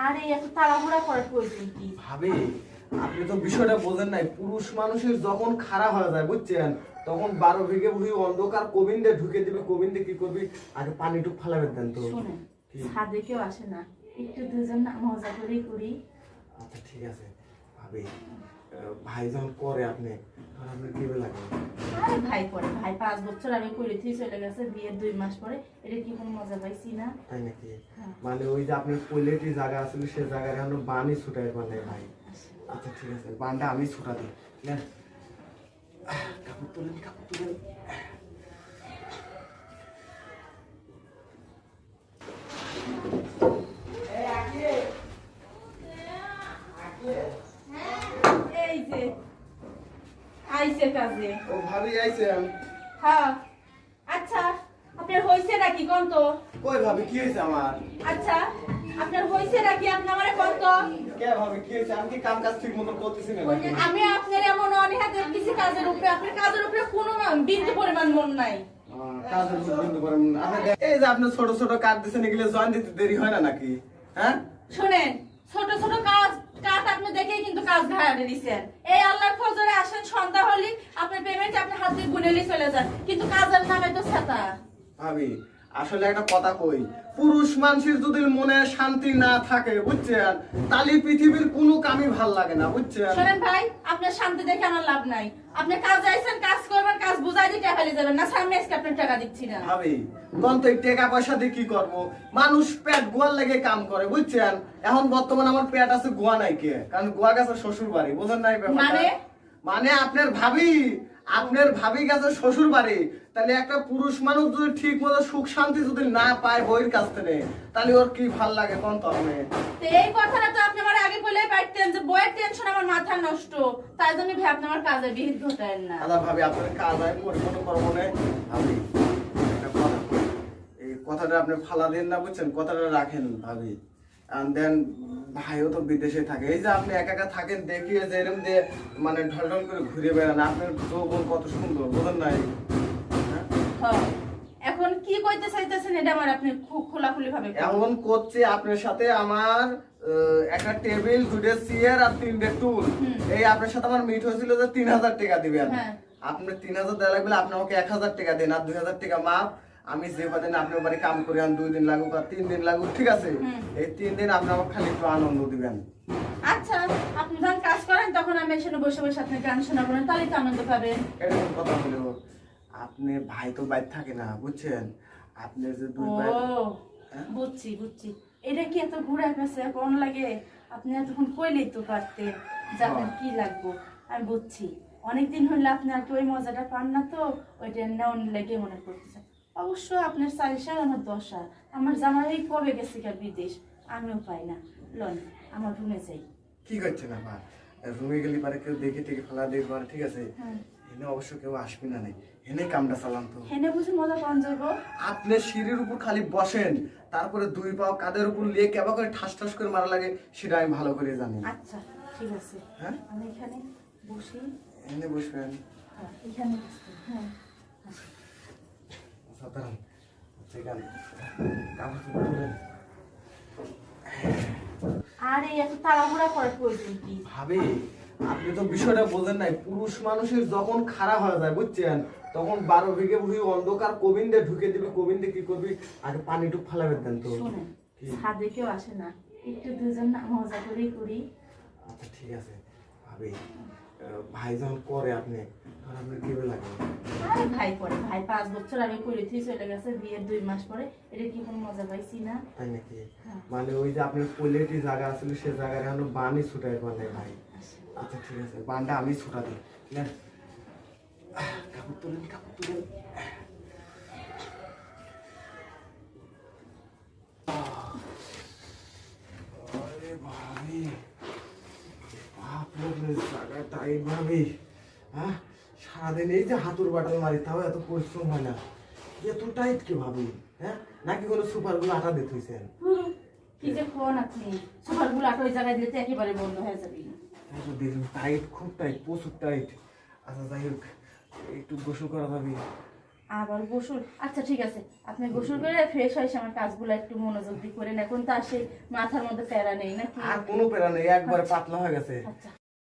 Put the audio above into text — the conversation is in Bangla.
আরে এত তাড়াহুড়া করার প্রয়োজন কি? ভাবি, আপনি তো বিষয়টা বোঝেন নাই। পুরুষ মানুষের যখন খারাপ হয়ে যায় বুঝছেন, তখন 12 বিঘে ভুঁই অন্ধকার কবিন্দে ঢুকে দিবে। কবিন্দে কি করবি, আগে পানিটুক ফালাবে দেন তো। শুনেন, কি? ছাদে কেউ আসে না, একটু দুজন মজা করেই করি। আচ্ছা ঠিক আছে ভাবি, ভাই যখন করে আপনি তখন আপনার কি লাগে? আরে ভাই পরে, ভাই 5 বছর আগে করে থেকে চলে গেছে, বিয়ের 2 মাস পরে। এটা কি কোনো মজা পাইছি না? তাই নাকি? হ্যাঁ। মানে ওই যে আপনার পৈলেটি জায়গা আছিল সে জায়গায় এখনো বানই ছুটাই মানে ভাই। আচ্ছা ঠিক আছে, বানটা আমি ছুটা দিই। নেন কাপড় তুলেন, কাপড় তুলেন। এই যে আইছে কাজে। ও ভাবি আইছেন? হ্যাঁ। আচ্ছা, আপনার হইছে নাকি কোন তো? কই ভাবি কি হয়েছে আমার? আচ্ছা, আপনার হইছে নাকি আপনি আমারে কোন তো? কে ভাবি কি হয়েছে? আমি কি কাম কাজ ঠিক মতো করতেছি না নাকি? আমি আপনার এমন অনীহা দেখতেছি কাজের উপরে, আপনার কাজের উপরে কোনো বিন্দু পরিমাণ মন নাই। কাজের উপর বন্ধ করেন। এই যে আপনি ছোট ছোট কাজ দিচ্ছেন, এগুলো জয়েন দিতে দেরি হয় না নাকি? হ্যাঁ শুনেন, ছোট ছোট কাজ কাজ আপনি দেখেই কিন্তু কাজ ঘাড়ে দিছেন। এই আল্লাহর ফজরে আসেন, সন্ধ্যা হলি আপনার পেমেন্ট আপনি হাত দিয়ে গুনেলি চলে যান, কিন্তু কাজের নামে তো ছাতা। ভাবি আসলে একটা কথা কই, পুরুষ মানুষের যদি মনে শান্তি না থাকে বুঝছেন, তাহলে পৃথিবীর কোনো কামই ভাল লাগে না বুঝছেন। শোনেন ভাই, আপনার শান্তি দেখে আমার লাভ নাই। আপনি কাজ আইছেন, কাজ করবেন, কাজ বুঝাই দিয়ে টাকা ফেলে যাবেন না, সামনে আজকে আপনার টাকা দিচ্ছি না। ভাবি কোন তো টাকা পয়সা দিয়ে কি করবো? মানুষ পেট গোয়ার লেগে কাম করে বুঝছেন। এখন বর্তমানে আমার পেট আছে, গোয়া নাই কে, কারণ গোয়া গেছে শ্বশুর বাড়ি, বুঝেন নাই ব্যাপারটা? মানে আপনার ভাবি গেছে শ্বশুর বাড়ি। তাহলে একটা পুরুষ মানুষ যদি ঠিক মতো সুখ শান্তি যদি না পায় বইয়ের কাছ থেকে, তাহলে ওর কি ভাল লাগে কোন তো আপনি? তো এই কথাটা তো আপনি আমার আগে বলেই পারতেন যে বইয়ের টেনশন আমার মাথা নষ্ট, তাই জন্য ভাই আপনি আমার কাজে বিহিত ঘটায়েন না। দাদা ভাবি আপনার কাজ হয় পরিপূর্ণ করবো না। ভাবি একটা কথা কই, এই কথাটা আপনি ফালা দেন না বুঝছেন, কথাটা রাখেন ভাবি। দেন ভাইও তো বিদেশে থাকে, এই যে আপনি একা একা থাকেন দেখিয়ে যে এরকম যে মানে ঢলঢল করে ঘুরে বেড়ান, আপনার যৌবন কত সুন্দর বোঝেন নাই? হ্যাঁ, এখন কি কইতে চাইতেছেন এটা আমার আপনি খুব খোলাখুলি ভাবে এমন করছে আপনার সাথে আমার একটা টেবিল, 2টা চেয়ার আর 3টে টুল, এই আপনার সাথে আমার মিট হয়েছিল যে 3000 টাকা দিবেন। আপনি 3000 দেওয়া লাগবে, আপনি আমাকে 1000 টাকা দেন আর 2000 টাকা মাপ। আমি যে কদিন আপনার বাড়ি কাম করি, 2 দিন লাগুক আর 3 দিন লাগুক, ঠিক আছে? এই 3 দিন আপনি আমাকে খালি একটু আনন্দ দিবেন। আচ্ছা, আপনি যখন কাজ করেন তখন আমি এখানে বসে বসে আপনি গান শোনাবো, তাহলে তো আনন্দ পাবেন। এরকম কথা হলো, আপনি ভাই তো বাইরে থাকে না বুঝছেন, আপনি যে 2 ভাই। বুঝছি বুঝছি, এটা কি এত ঘুরে গেছে কোন লাগে? আপনি এতক্ষণ কইলেই তো পারতেন যে আপনার কি লাগবো। আমি বুঝছি, অনেকদিন হইলে আপনি আর কি ওই মজাটা পান না, তো ওইটা নেওয়ার লেগে মনে করতেছে। অবশ্য আপনার 4 সাল আমার 10 সাল, আমার জামাই কবে গেছে বিদেশ, আমিও পাই না। লন আমার রুমে যাই। কি করছেন আবার? রুমে গেলে পারে কেউ দেখে টেকে ফেলা দেখবে, ঠিক আছে? এনে অবশ্য কেউ আসবে না, নাই এনে কামটা চালান তো। হেনে বুঝি মজা পান যাবো? আপনি সিঁড়ির উপর খালি বসেন, তারপরে 2 পাও কাদের উপর লিয়ে কেবা করে ঠাস ঠাস করে মারা লাগে সেটা আমি ভালো করে জানি। আচ্ছা ঠিক আছে, হ্যাঁ আমি এখানে বসি। এনে বসবেন? হ্যাঁ এখানে বসি। হ্যাঁ সাধারণ সেখানে কাপড় তুলেন। আরে এত তাড়াহুড়া করার প্রয়োজন কি? ভাবি আপনি তো বিষয়টা বোঝেন নাই। পুরুষ মানুষের যখন খারাপ হয়ে যায় বুঝছেন, তখন 12 বিঘে ভুঁই অন্ধকার কবিন্দে ঢুকে দিবে। কবিন্দে কি করবি, আগে পানিটুক ফালাবে দেন তো। শুনেন, ছাদে কেউ আসে না, একটু দুজন মজা করেই করি। আচ্ছা ঠিক আছে ভাবি, ভাই যখন করে আপনি তখন আপনার কি লাগে? আরে ভাই পরে, ভাই 5 বছর আগে করে থেকে চলে গেছে, বিয়ের 2 মাস পরে। এটা কি কোনো মজা পাইছি না? তাই নাকি? মানে ওই যে আপনার পৈলেটি জায়গা আছিল সে জায়গায় এখনো বানই ছুটাই মানে ভাই। আচ্ছা ঠিক আছে, বানটা আমি ছুটা দিই। নেন কাপড় তুলেন, কাপড় তুলেন। আরে ভাবি, আপনার জায়গায় তাই ভাবি, হ্যাঁ সারাদিন এই যে হাতুর বাটাল মারি, তাও এত পরিশ্রম হয় না। এত টাইট কি ভাবি? হ্যাঁ নাকি কোনো সুপারগুলো আটা দিতে হয়েছেন? কি যে কোন আপনি, সুপারগুলো আটা ওই জায়গায় দিলে তো একেবারে বন্ধ হয়ে যাবে। টাইট, খুব টাইট, প্রচুর টাইট। আচ্ছা যাই হোক, একটু গোসল করা যাবে? আবার গোসল, আচ্ছা ঠিক আছে, আপনি গোসল করে ফ্রেশ হয়েছে আমার কাজগুলো একটু মনোযোগ দিয়ে করেন, এখন তো আর সেই মাথার মধ্যে প্যারা নেই নাকি? আর কোনো পেরা নেই, একবারে পাতলা হয়ে গেছে। আচ্ছা